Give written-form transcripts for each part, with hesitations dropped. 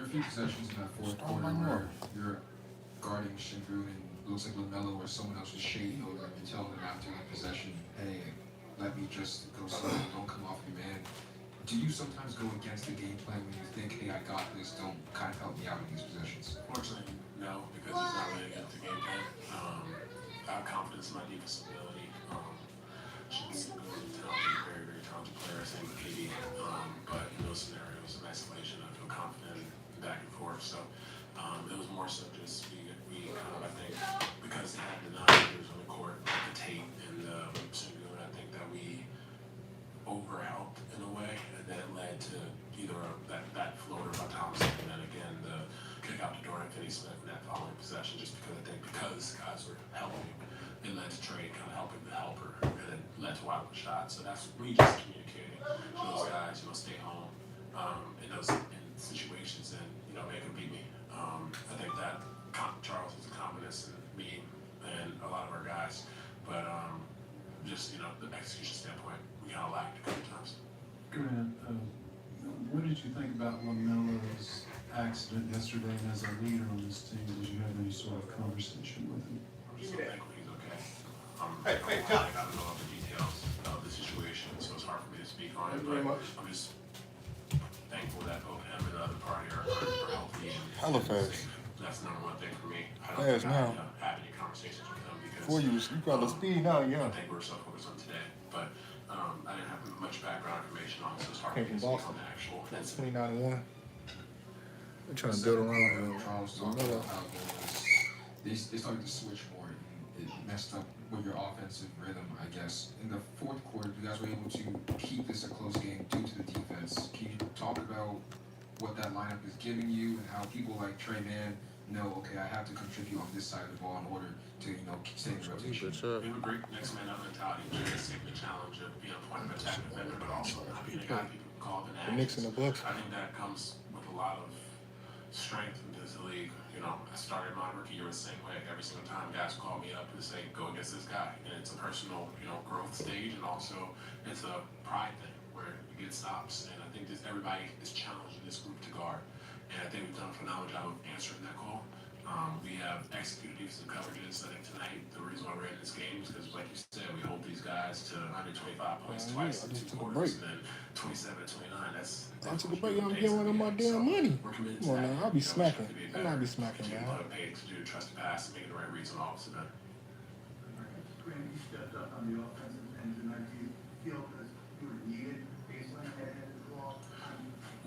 a few possessions in that fourth quarter where you're guarding Shinru and it looks like LaMelo or someone else is shading over them and telling them after the possession, hey, let me just go slow, don't come off your man. Do you sometimes go against the game plan when you think, hey, I got this, don't kind of help me out in these possessions? Fortunately, no, because it's not really against the game plan. I have confidence in my defensive ability. She's a talented, very, very talented player, same with KD. But in those scenarios of isolation, I feel confident back and forth. So it was more so just we kind of, I think, because they had the 9 years on the court, the Tate and the Shinru, I think that we overhelped in a way, and then it led to either that floater by Thompson, and then again the kick out to Dorian Finney-Smith in that following possession, just because guys were helping, it led to Trey kind of helping the helper, and it led to wild shot. So that's me just communicating to those guys, stay home in those situations, and they can beat me. I think that Charles has a confidence in me and a lot of our guys, but just the execution standpoint, we kind of lacked a couple times. Grant, what did you think about LaMelo's accident yesterday? And as a leader on this team, did you have any sort of conversation with him? I'm just so thankful he's okay. I don't know all the details of the situation, so it's hard for me to speak on it, but I'm just thankful that both him and the other party are healthy and safe. That's number one thing for me. I don't think I have any conversations with him because You got the speed now, yeah. I think we're so focused on today, but I didn't have much background information on it, so it's hard for me to speak on the actual incident. 29-1. They're trying to build around Charles talked about how they started to switch more. It messed up with your offensive rhythm, I guess. In the fourth quarter, you guys were able to keep this a close game due to the defense. Can you talk about what that lineup is giving you and how people like Trey Mann know, okay, I have to contribute on this side of the ball in order to, stay in the rotation? We have a great next man up mentality. Just take the challenge of being a point of attack defender, but also not being a guy people call the Knicks in the Bucks. I think that comes with a lot of strength in this league. I started my rookie year the same way. Every single time guys call me up and say, go against this guy. And it's a personal, growth stage, and also it's a pride thing where you get stops. And I think everybody is challenged in this group to guard. And I think we've done a phenomenal job of answering that call. We have executed defensive coverages. I think tonight the reason why we're in this game is because, like you said, we hold these guys to 125 points twice in 2 quarters, and then 27 to 29. I took a break. I'm getting rid of my damn money. Come on now, I'll be smacking. I'll be smacking, man. Paid to do trust the pass and making the right reads on all of it. Grant, you stepped up on the offensive end tonight. Do you feel that you were needed based on that end of the ball?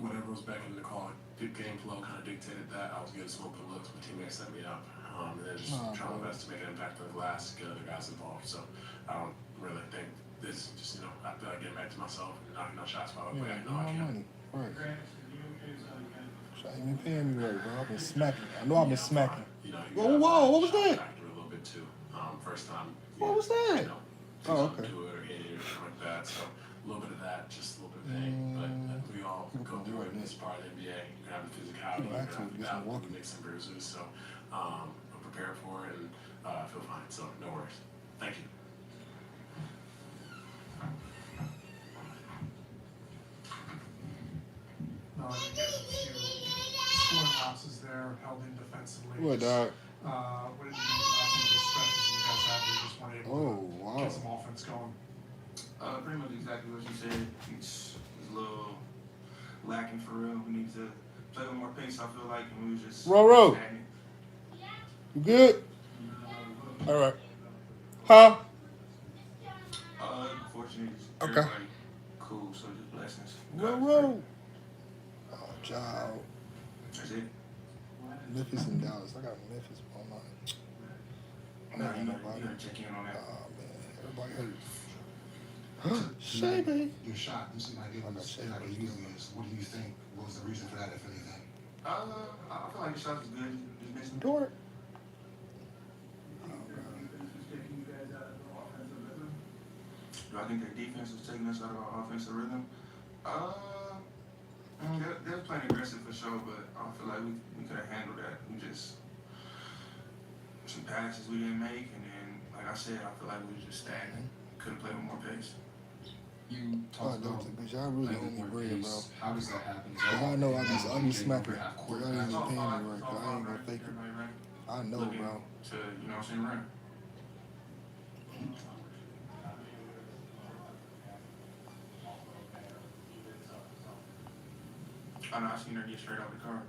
Whatever was back in the call, the game flow kind of dictated that. I was getting some open looks, my teammates set me up, and then just trying my best to make an impact on the glass, get other guys involved. So I don't really think this is just, I feel like getting back to myself and knocking out shots while I know I can. Right. Grant, you okay with how you can? Shot ain't been paying me right, bro. I've been smacking. I know I've been smacking. You Whoa, what was that? Factor a little bit too. First time. What was that? Oh, okay. Do it or hit it or something like that. So a little bit of that, just a little bit of pain. But we all go through it. It's part of the NBA. You can have the physicality, you can have the battle, nicks and bruises. So I'm prepared for it and I feel fine. So no worries. Thank you. Scoring losses there, held in defensively. What, dog? What did you think about some of the stretches you guys had? You just weren't able to get some offense going. Pretty much exactly what you said. It's a little lacking for real. We need to play with more pace, I feel like, and we was just Ro. stagnant. You good? All right. Huh? Unfortunately, Okay. everybody cool, so just blessings. Ro. Oh, child. That's it. Memphis and Dallas. I got Memphis on mine. No, you nobody. gotta check in on that. Oh, man. Everybody hurt. Shay, baby. Your shot, this is like it was not as easy as. What do you think was the reason for that, if anything? I feel like the shot was good. Just missing. Dort. Do I think their defense was taking us out of our offensive rhythm? They're playing aggressive for sure, but I feel like we could have handled that. We just some passes we didn't make, and then like I said, I feel like we were just stagnant. Couldn't play with more pace. You talked about bitch, I really playing owe with me more bread, bro. pace. How does that happen? Is Cause that I know I getting be smacking. over half Cause court I ain't faster? even paying me It's right. all Cause I ain't five, gonna right? fake it. Everybody right? I know, Looking bro. to, you know what I'm saying, run. I know, I seen her get straight out the car.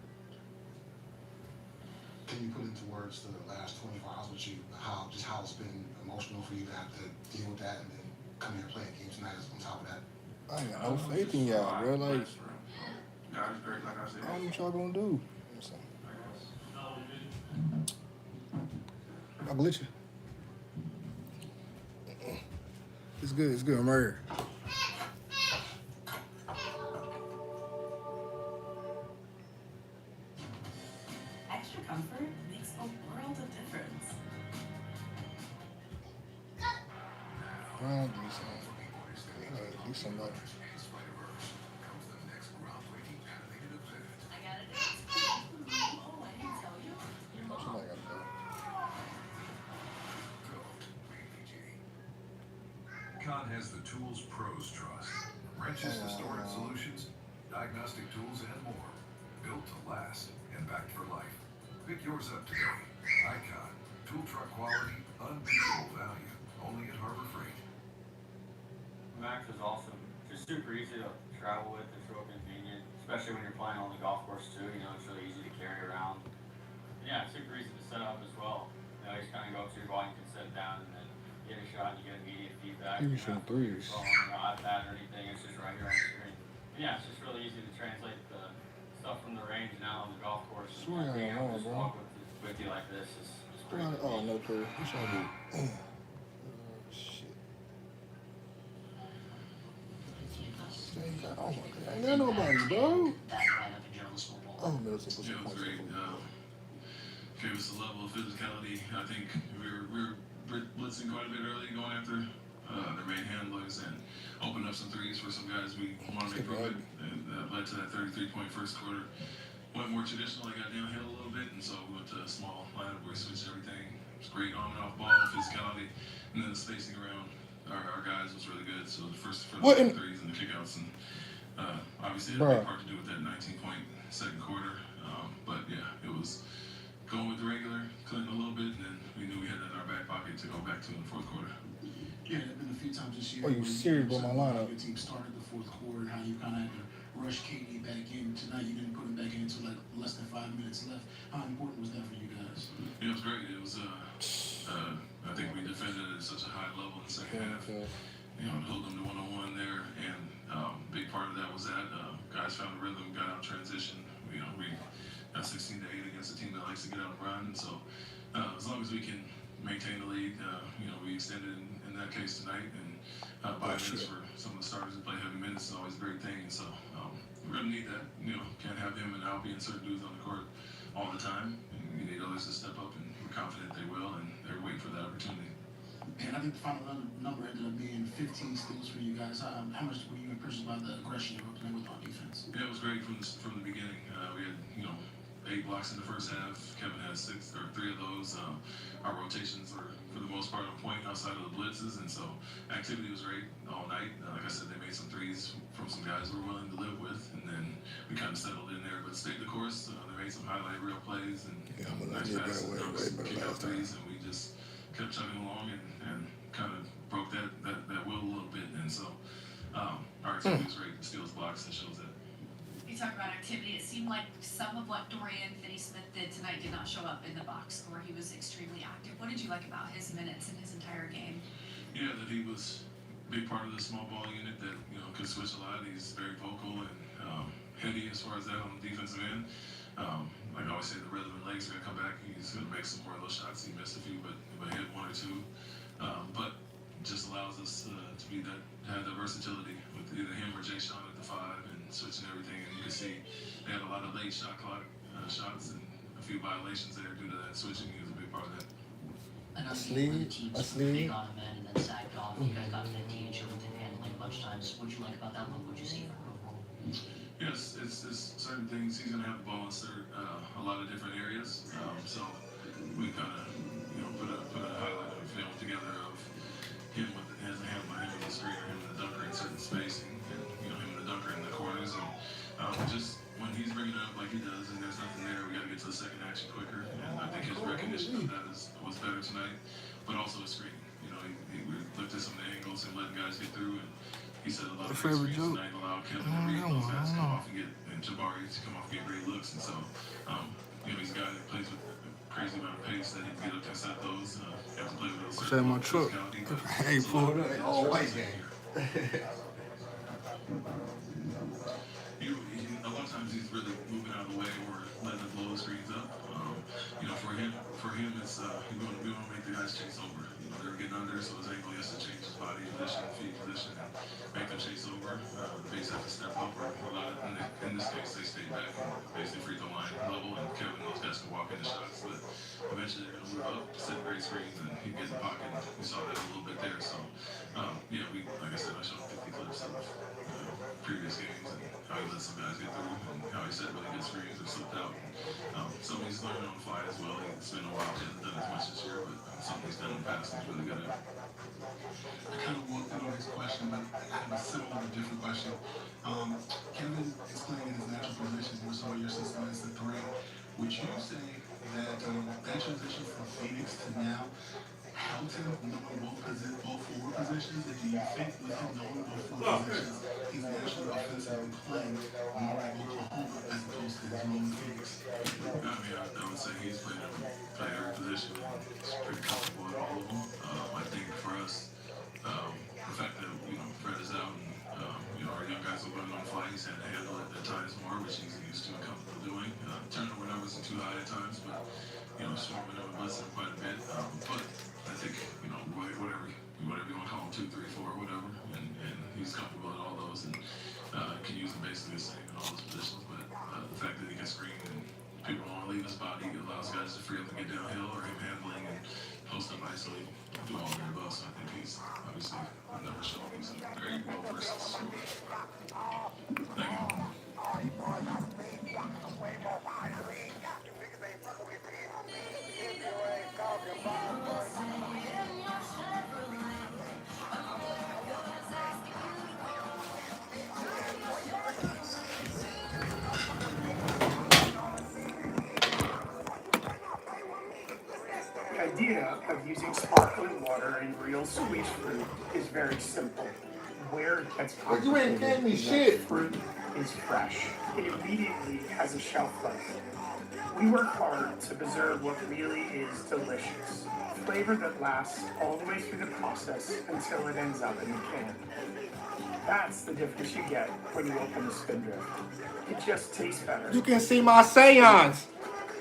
Can you put into words the last 24 hours with you, how it's been emotional for you to have to deal with that and then come here and play a game tonight on top of that? I ain't got no faith in y'all, bro. Like, God is great, like I said. I don't know what y'all gonna do. I glitch you. It's good. It's good. I'm right here. Extra comfort makes a world of difference. I'll do something. Do something like I got it. Oh, I didn't tell you. somebody gotta go. Con has the tools pros trust. Wrenches to storage solutions, diagnostic tools, and more. Built to last and backed for life. Pick yours up today. Icon. Tool truck quality, unbeatable value. Only at Harbor Freight. Max is awesome. Just super easy to travel with. It's real convenient, especially when you're playing on the golf course too. You know, it's really easy to carry around. And yeah, it's super easy to set up as well. You know, you just kind of go up to your ball, you can set it down, and then get a shot, and you get immediate feedback. Give me You some don't have to put your threes. phone on your iPad or anything. It's just right here on the screen. And yeah, it's just really easy to translate the stuff from the range and out on the golf course. And Swear I being don't able to know, just bro. walk with you like this is pretty Oh, convenient. no clue. What y'all do? Shit. Oh my god. Ain't got nobody, bro. Oh, Middleton put Yeah, some it was points great. up. Gave us a level of physicality. I think we were blitzing quite a bit early, going after their main handlers and opened up some threes for some guys we wanted to improve it. And that led to that 33-point first quarter. Went more traditional. I got downhill a little bit, and so we went to a small lineup where we switched everything. It was great on and off ball, physicality, and then the spacing around our guys was really good. So the first for the threes and the kickouts, and obviously it had a big part to do with that 19-point second quarter. But yeah, it was going with the regular, cutting a little bit, and then we knew we had that in our back pocket to go back to in the fourth quarter. Yeah, there have been a few times this year. Oh, you serious about my lineup? Your team started the fourth quarter, how you kind of had to rush KD back in. Tonight, you didn't put him back in until like less than 5 minutes left. How important was that for you guys? Yeah, it was great. It was, I think we defended at such a high level in the second half. You know, held them to one-on-one there, and big part of that was that guys found a rhythm, got out in transition. You know, we got 16-8 against a team that likes to get out and run. And so as long as we can maintain the lead, you know, we extended in that case tonight, and 5 minutes for some of the starters to play heavy minutes is always a great thing. And so we're going to need that. You know, can't have him and Albie and certain dudes on the court all the time. And we need others to step up, and we're confident they will, and they're waiting for that opportunity. And I think the final number ended up being 15 steals for you guys. How much were you impressed about the aggression you were playing with on defense? Yeah, it was great from the beginning. We had, you know, 8 blocks in the first half. Kevin had 3 of those. Our rotations were, for the most part, on point outside of the blitzes, and so activity was great all night. Like I said, they made some threes from some guys we were willing to live with, and then we kind of settled in there, but stayed the course. They made some highlight reel plays and nice passes, kick out threes, and we just kept chugging along and kind of broke that will a little bit. And so our activity was great. Steals, blocks, and shows that. You talk about activity. It seemed like some of what Dorian Finney-Smith did tonight did not show up in the box score. He was extremely active. What did you like about his minutes in his entire game? Yeah, that he was a big part of the small ball unit that, you know, could switch a lot. He's very vocal and heady as far as that on the defensive end. Like I always say, the rhythm and legs are going to come back. He's going to make some more of those shots. He missed a few, but he hit 1 or 2. But just allows us to have that versatility with either him or Jay Sean at the 5 and switching everything. And you can see they had a lot of late shot clock shots and a few violations there due to that switching. He was a big part of that. Another game where the team took big on him and then sagged off. You guys got to the tee and showed him handling a bunch of times. What did you like about that one? What did you see? Yes, it's certain things. He's going to have the ball insert a lot of different areas. So we kind of, you know, put a highlight of film together of him with as a handler, him with the screener, him with the dunker in certain space. up like he does, and there's nothing there. We got to get to the second action quicker, and I think his recognition of that was better tonight, but also his screening. You know, he looked at some of the angles and letting guys get through, and he said a lot of great screens tonight allowed Kevin to read those guys come off and Jabari to come off and get great looks, and so you know, he's a guy that plays with a crazy amount of pace that he can get up inside those. You have to play with a certain my truck. Hey, pull it up. Oh, white game. A lot of times he's really moving out of the way or letting the blow screens up. You know, for him, it's we want to make the guys chase over. You know, they're getting under, so his angle has to change his body position, feet position, and make them chase over. The base have to step up, or a lot of, in this case, they stay back and basically free throw line level, and Kevin and those guys can walk into shots. But eventually they're gonna move up, set great screens, and he can get in the pocket. And we saw that a little bit there. So, yeah, like I said, I showed 50 clips of previous games and how he let some guys get through and how he set really good screens and slipped out. Something he's learning on the fly as well. It's been a while, he hasn't done as much this year, but something he's done in the past he's really good at. I kind of walked in on his question, but I have a similar, different question. Kevin is playing in his natural position, which is your system as the three. Would you say that that transition from Phoenix to now helped him knowing both forward positions? And do you think with him knowing both forward positions, he's naturally offensively playing more like Oklahoma as opposed to his role in Phoenix? I mean, I would say he's played every position. He's pretty comfortable in all of them. I think for us, the fact that, you know, Fred is out and, you know, our young guys are running on the fly, he's had to handle it at times more, which he's used to and comfortable doing. Turnover numbers are too high at times, but, you know, swarming over blitzing quite a bit. But I think, you know, whatever you want to call him, 2, 3, 4, whatever, and he's comfortable in all those and can use them basically the same in all those positions. But the fact that he can screen and people don't want to leave his body, it allows guys to free up and get downhill, or him handling and post up isolate, do all the above. So I think he's obviously never shown he's a very well versed. Thank you. The idea of using sparkling water and real squeeze fruit is very simple. Where it gets complicated, you ain't getting me shit. Fruit is fresh. It immediately has a shelf life. We work hard to preserve what really is delicious. Flavor that lasts all the way through the process until it ends up in the can. That's the difference you get when you open a Spindrift. It just tastes better. You can see my seance.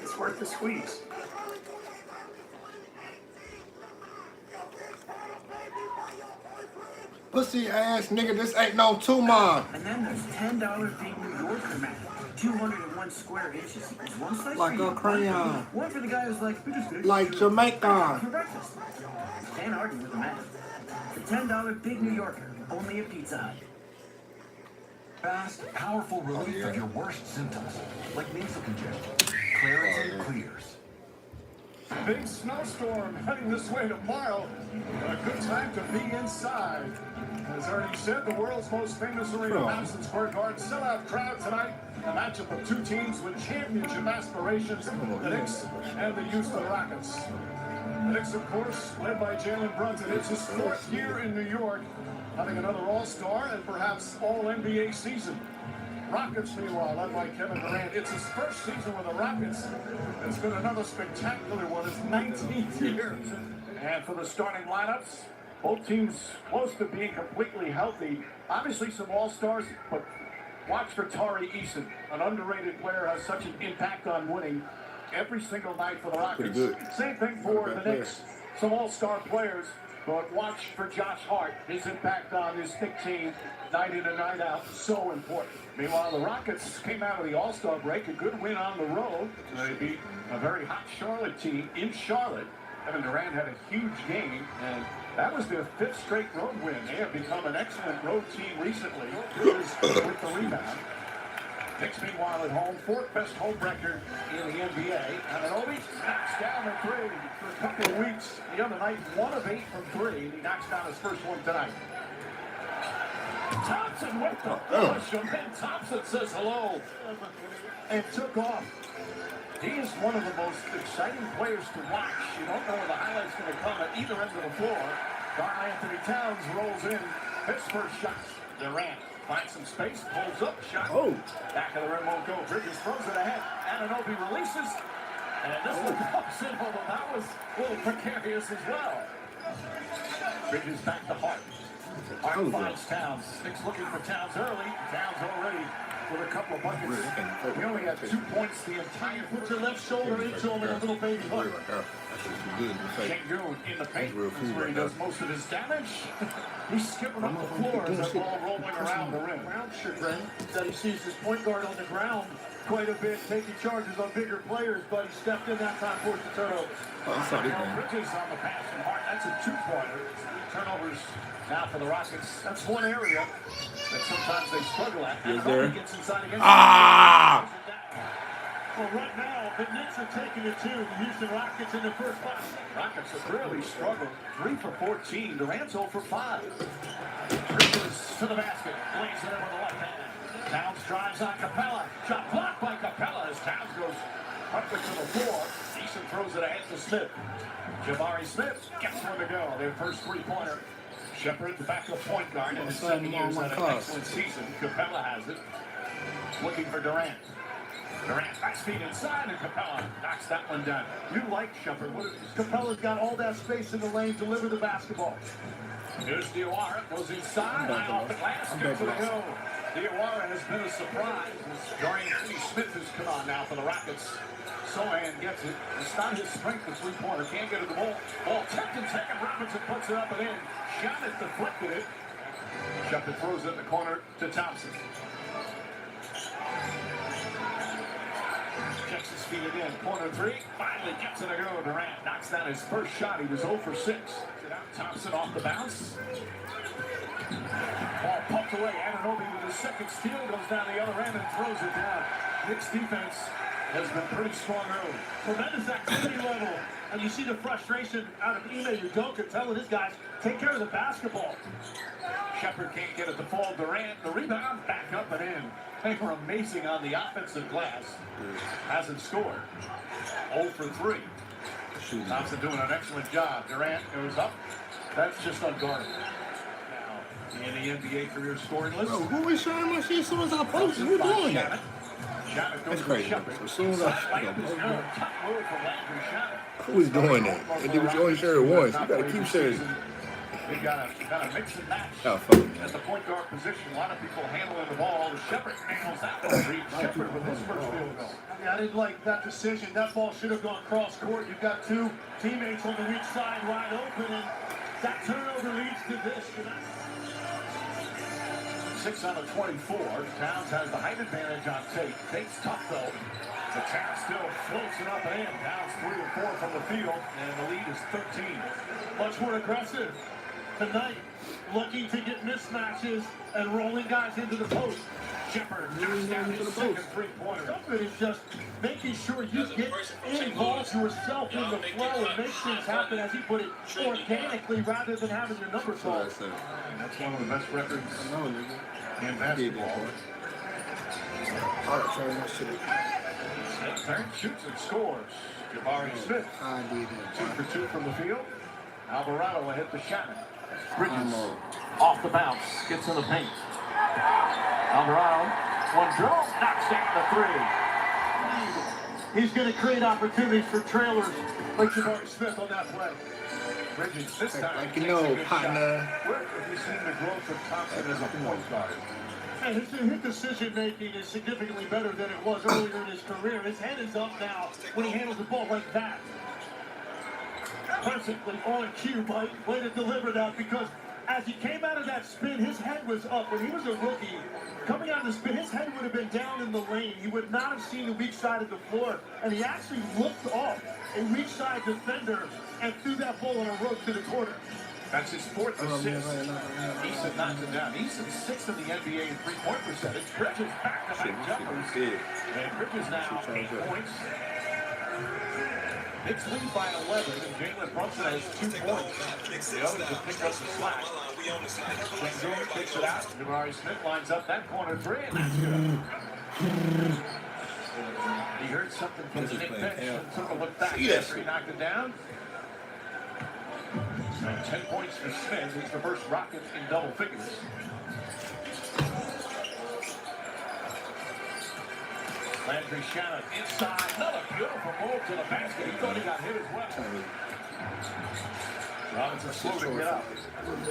It's worth the squeeze. Pussy ass nigga, this ain't no Tumon. And then there's $10 big New Yorker map. 201 square inches. One slice Like for you, a crayon. One for the guy who's like, we just did Like Jamaica. for breakfast. Can't argue with the math. The $10 big New Yorker, only at Pizza Hut. Fast, powerful relief of your worst symptoms, like nasal congestion. Clarity clears. Big snowstorm heading this way to Mile. A good time to be inside. As already said, the world's most famous arena, Madison Square Garden, sellout crowd tonight. A matchup of two teams with championship aspirations, the Knicks and the Houston Rockets. The Knicks, of course, led by Jalen Brunson. It's his 4th year in New York, having another All-Star and perhaps All-NBA season. Rockets, meanwhile, led by Kevin Durant. It's his first season with the Rockets. It's been another spectacular one. It's 19 years. And for the starting lineups, both teams close to being completely healthy. Obviously some All-Stars, but watch for Tari Eason, an underrated player, has such an impact on winning every single night for the Rockets. Same thing for the Knicks. Some All-Star players, but watch for Josh Hart. His impact on this Knicks team, night in and night out, so important. Meanwhile, the Rockets came out of the All-Star break, a good win on the road. They beat a very hot Charlotte team in Charlotte. Kevin Durant had a huge game, and that was their 5th straight road win. They have become an excellent road team recently. Here's with the rebound. Knicks, meanwhile, at home, 4th best home record in the NBA. And it always knocks down a 3 for a couple of weeks. The other night, 1 of 8 from 3. He knocks down his first one tonight. Thompson with the push, and then Thompson says hello and took off. He is one of the most exciting players to watch. You don't know where the highlight's going to come at either end of the floor. Karl Anthony Towns rolls in. His first shot. Durant finds some space, pulls up, shot. Oh. Back of the rim won't go. Bridges throws it ahead. Anunoby releases. And this one comes in, although that was a little precarious as well. Bridges back to Hart. Hart finds Towns. Sticks looking for Towns early. Towns already with a couple of buckets. He only had 2 points the entire. Put your left shoulder into him in a little baby hook. Şengün in the paint is where he does most of his damage. He's skipping up the floor as that ball rolling around the rim. Brown's chagrin that he sees his point guard on the ground quite a bit, taking charges on bigger players, but he stepped in that time, forced the turnovers. Bridges on the pass from Hart. That's a two-pointer. Turnovers now for the Rockets. That's one area that sometimes they struggle at. Yes, sir. Gets inside against well, right now, the Knicks are taking it to the Houston Rockets in the first five. Rockets have really struggled. 3 for 14. Durant's 0 for 5. Bridges to the basket. Lays it in with the left hand. Towns drives on Capella. Shot blocked by Capella as Towns goes up to the floor. Eason throws it ahead to Smith. Jabari Smith gets one to go. Their first three-pointer. Shepherd, the backup point guard, in his 7 years had an excellent season. Capella has it. Looking for Durant. Durant, nice feet inside, and Capella knocks that one down. You like Shepherd. Capella's got all that space in the lane, deliver the basketball. Here's Diawara, goes inside, high off the glass, good for the go. Diawara has been a surprise. Dorian Finney-Smith has come on now for the Rockets. Sohan gets it. It's not his strength, the three-pointer. Can't get it to the ball. Ball tipped and taken. Robinson puts it up and in. Shot it, deflected it. Shepherd throws it in the corner to Thompson. Checks his feet again. Corner three. Finally gets it to go. Durant knocks down his first shot. He was 0 for 6. Thompson off the bounce. Ball pumped away. Anunoby with his second steal goes down the other end and throws it down. Knicks defense has been pretty strong early. Tremendous activity level. And you see the frustration out of Ime Udoka telling his guys, take care of the basketball. Shepherd can't get it to fall. Durant, the rebound, back up and in. They were amazing on the offensive glass. Hasn't scored. 0 for 3. Thompson doing an excellent job. Durant goes up. That's just unguarded. Now, in the NBA career scoring list. Bro, who is showing my shit as soon as I post it? Who's doing that? That's crazy. As soon as who is doing that? And then you only share it once. You gotta keep sharing it. They got a mix and match. Oh, fuck it. At the point guard position, a lot of people handling the ball. Shepherd handles that one. Shepherd with his first field goal. Yeah, I didn't like that decision. That ball should have gone cross court. You've got two teammates on the weak side wide open, and that turnover leads to this. 6 out of 24. Towns has the height advantage on Tate. Tate's tough though. The Towns still floats it up and in. Towns 3 or 4 from the field, and the lead is 13. Much more aggressive tonight, looking to get mismatches and rolling guys into the post. Shepherd knocks down his second three-pointer. Some of it is just making sure you get involved yourself in the flow and make things happen, as he put it, organically rather than having your number called. That's one of the best records in basketball. Turn, shoots and scores. Jabari Smith. 2 for 2 from the field. Alvarado will hit the shot. Bridges off the bounce, gets in the paint. Alvarado, one dribble, knocks down the 3. He's going to create opportunities for trailers like Jabari Smith on that play. Bridges this time. Like you know, partner. Where have you seen the growth of Thompson as a point guard? And his decision making is significantly better than it was earlier in his career. His head is up now when he handles the ball like that. Perfectly on cue, Mike. Way to deliver that, because as he came out of that spin, his head was up. When he was a rookie, coming out of the spin, his head would have been down in the lane. He would not have seen the weak side of the floor, and he actually looked off a weak side defender and threw that ball on a rope to the corner. That's his 4th assist. Eason knocks it down. Eason's 6th in the NBA in three-point percentage. Bridges back-to-back jumpers. And Bridges now 8 points. Knicks lead by 11, and Jalen Brunson has 2 points. The others have picked up the slack. Shangoon kicks it out. Jabari Smith lines up that corner three, and that's good. He heard something from the Knicks bench and took a look back after he knocked it down. And 10 points for Smith. He's the first Rocket in double figures. Landry Shannon inside. Another beautiful move to the basket. He thought he got hit as well. Robinson slow to get up.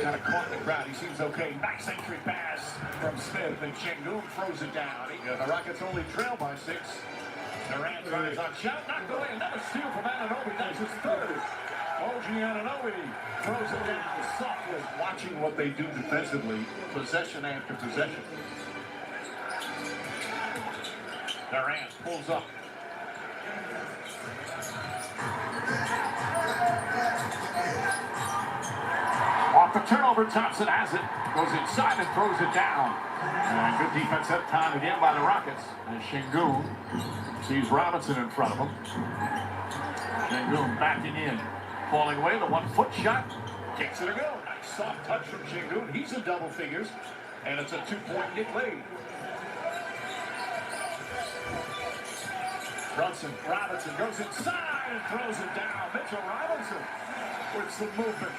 Kind of caught in the crowd. He seems okay. Nice entry pass from Smith, and Shangoon throws it down. The Rockets only trail by 6. Durant tries on shot. Knocked away. Another steal from Anunoby. That's his third. OG Anunoby throws it down softly. Watching what they do defensively, possession after possession. Durant pulls up. Off the turnover, Thompson has it. Goes inside and throws it down. And good defense that time again by the Rockets. And Shangoon sees Robinson in front of him. Shangoon backing in. Falling away, the 1-foot shot. Gets it to go. Nice soft touch from Shangoon. He's in double figures. And it's a 2-point Knick lead. Robinson goes inside and throws it down. Mitchell Robinson with some movement.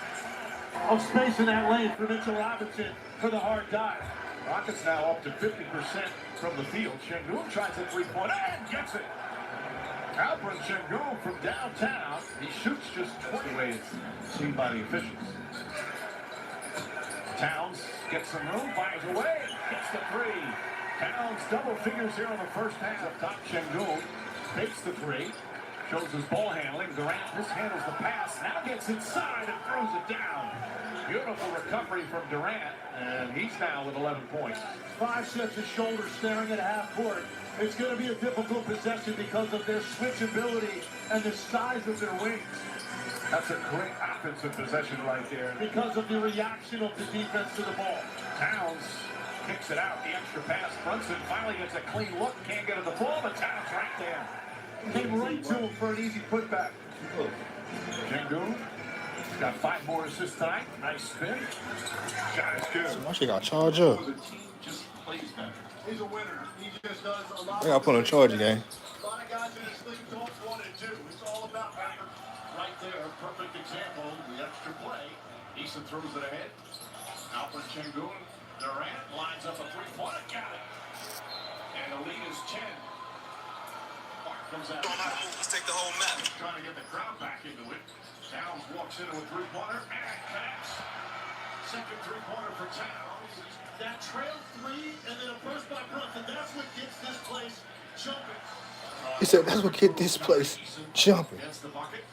Of space in that lane for Mitchell Robinson for the hard dive. Rockets now up to 50% from the field. Shangoon tries a 3-pointer and gets it. Alperen Shangoon from downtown. He shoots just 20 ways seen by the officials. Towns gets some room, fires away, gets the 3. Towns double figures here in the first half. Up top, Shangoon takes the 3. Shows his ball handling. Durant mishandles the pass. Now gets inside and throws it down. Beautiful recovery from Durant. And he's now with 11 points. 5 sets of shoulders staring at half court. It's going to be a difficult possession because of their switch ability and the size of their wings. That's a great offensive possession right there. Because of the reaction of the defense to the ball. Towns kicks it out. The extra pass. Brunson finally gets a clean look. Can't get it the ball, but Towns right there. Came right to him for an easy putback. Shangoon got 5 more assists tonight. Nice spin. Shot is good. So she got charge up. Just plays better. He's a winner. He just does a lot. I got put on charge again. A lot of guys in this league don't want to do. It's all about effort. Right there, perfect example. The extra play. Eason throws it ahead. Alfred Shangoon. Durant lines up a 3-pointer. Got it. And the lead is 10. Comes out. Let's take the whole map. Trying to get the crowd back into it. Towns walks into a 3-pointer and connects. Second 3-pointer for Towns. That trail 3 and then a burst by Brunson. That's what gets this place jumping. He said that's what get this place jumping. Gets the bucket.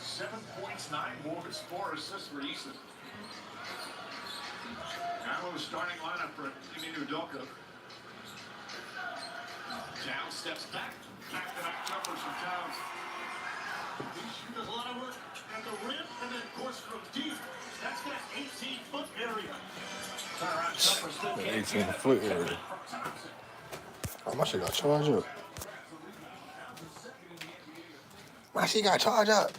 7 points, 9 boards, 4 assists for Eason. Now the starting lineup for Emilio Udoka. Towns steps back. Back-to-back jumpers from Towns. He does a lot of work at the rim and then, of course, from deep. That's that 18-foot area. Turnaround jumper still can't 18-foot area. Oh, my shit got charged up. My shit got charged up.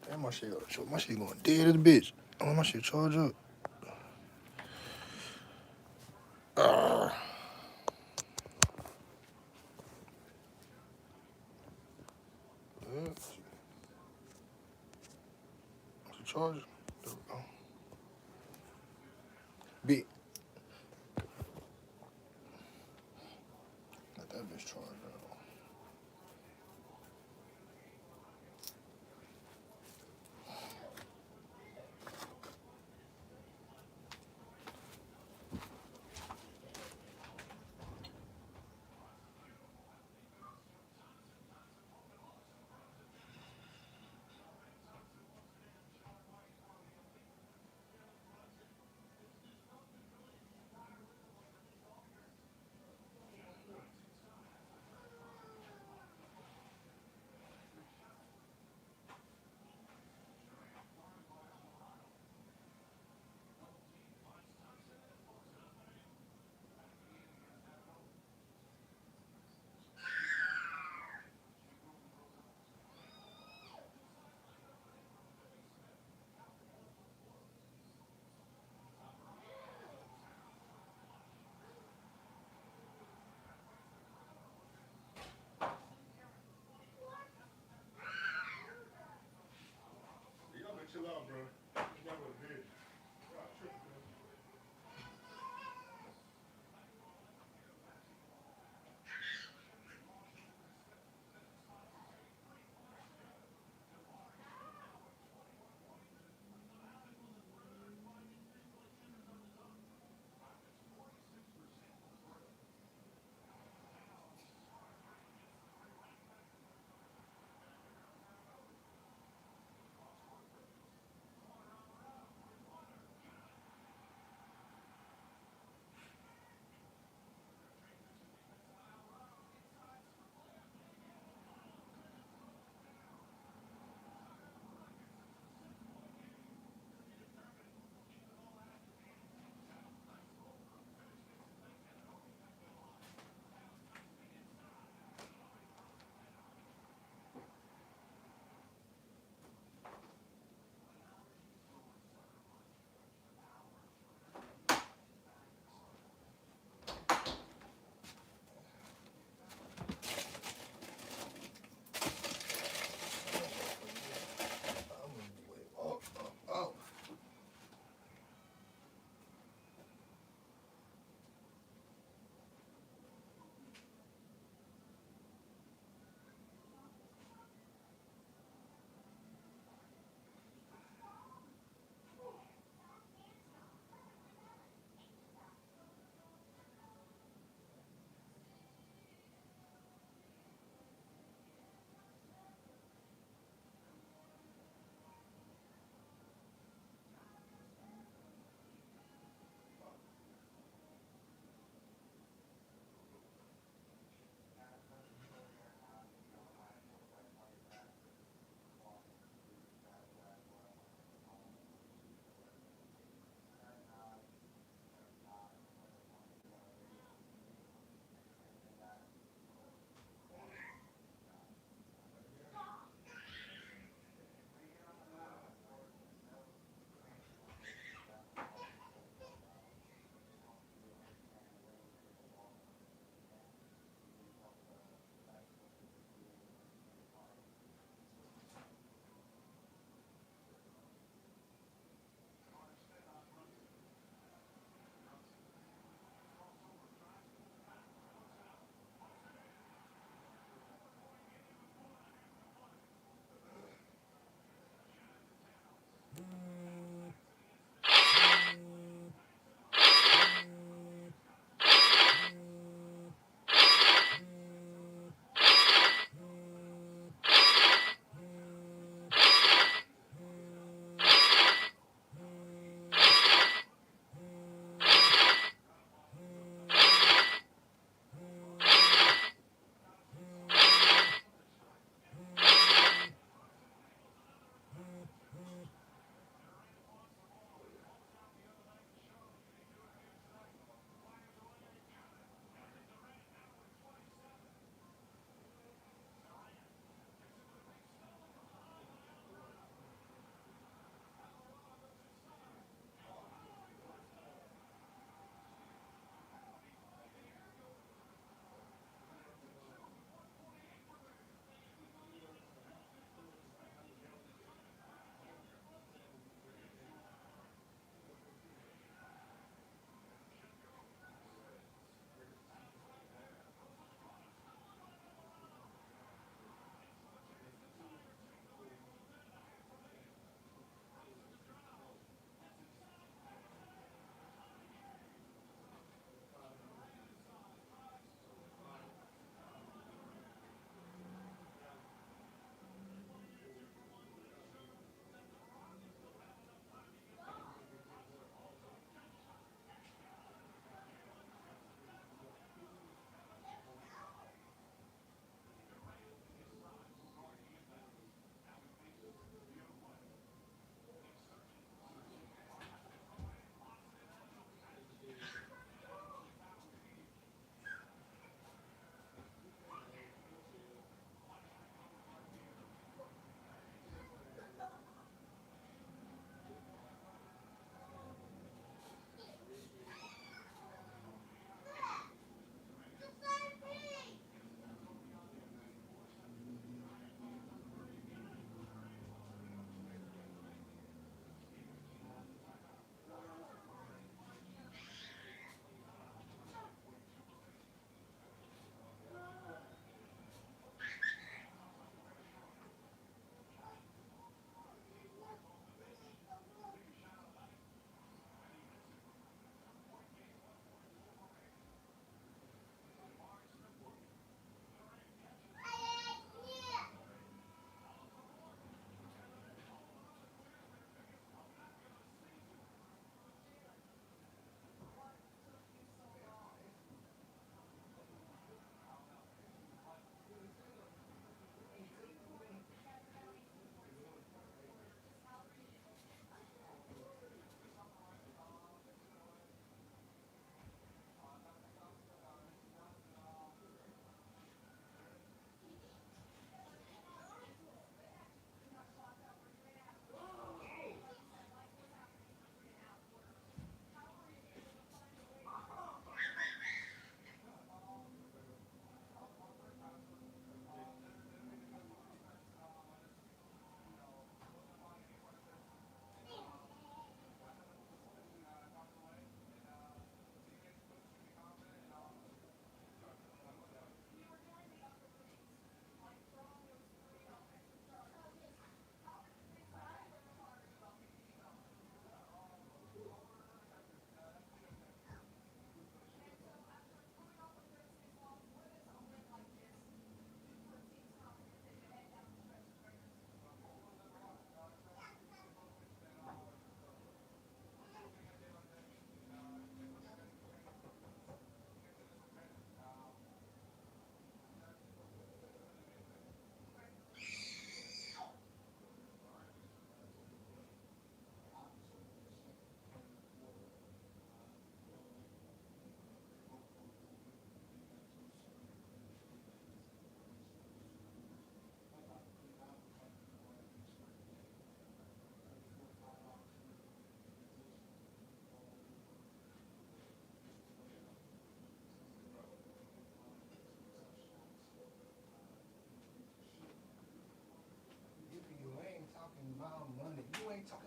Damn, my shit going dead as a bitch. Oh, my shit charge up. What's the charger? There we go. Big. Got that bitch charged up.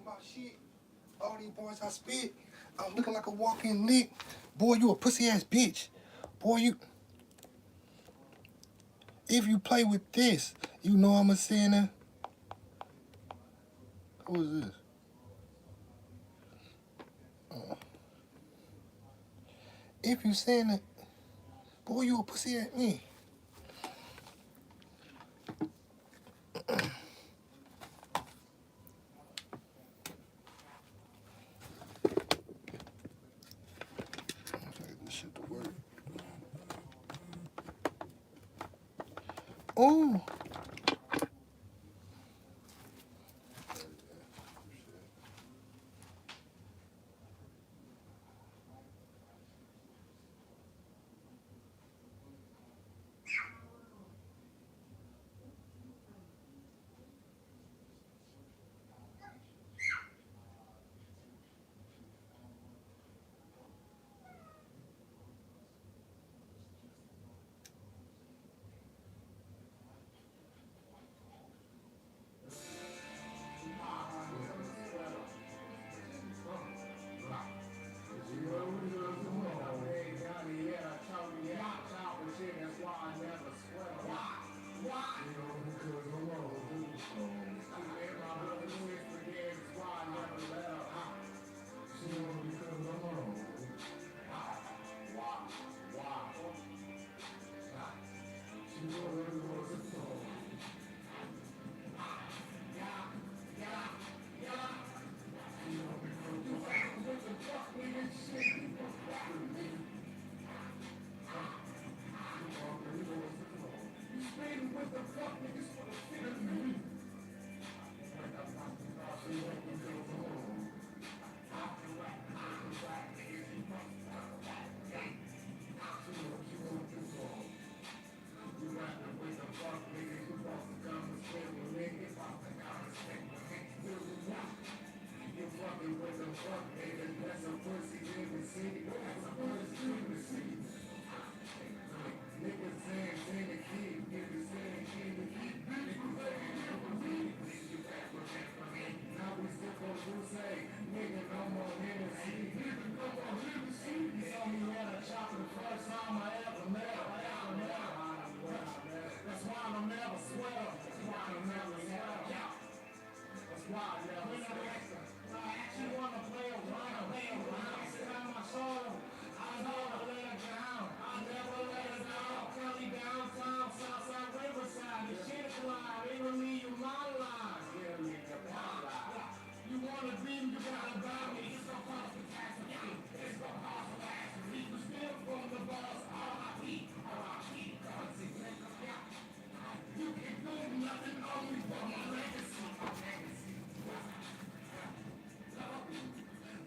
about shit. All these boys I spit. I'm looking like a walking lick. Boy, you a pussy ass bitch. Boy, you. If you play with this, you know I'm a sinner. Who is this? If you saying it, boy, you a pussy at me. This shit to work. Oh.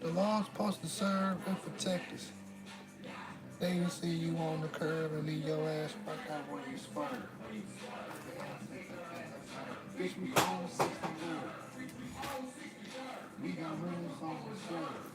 The law's supposed to serve and protect us. Then you see you on the curb and leave your ass right out where you spurred. Bitch, we own 60 more. We got rules on the serve.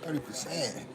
30%.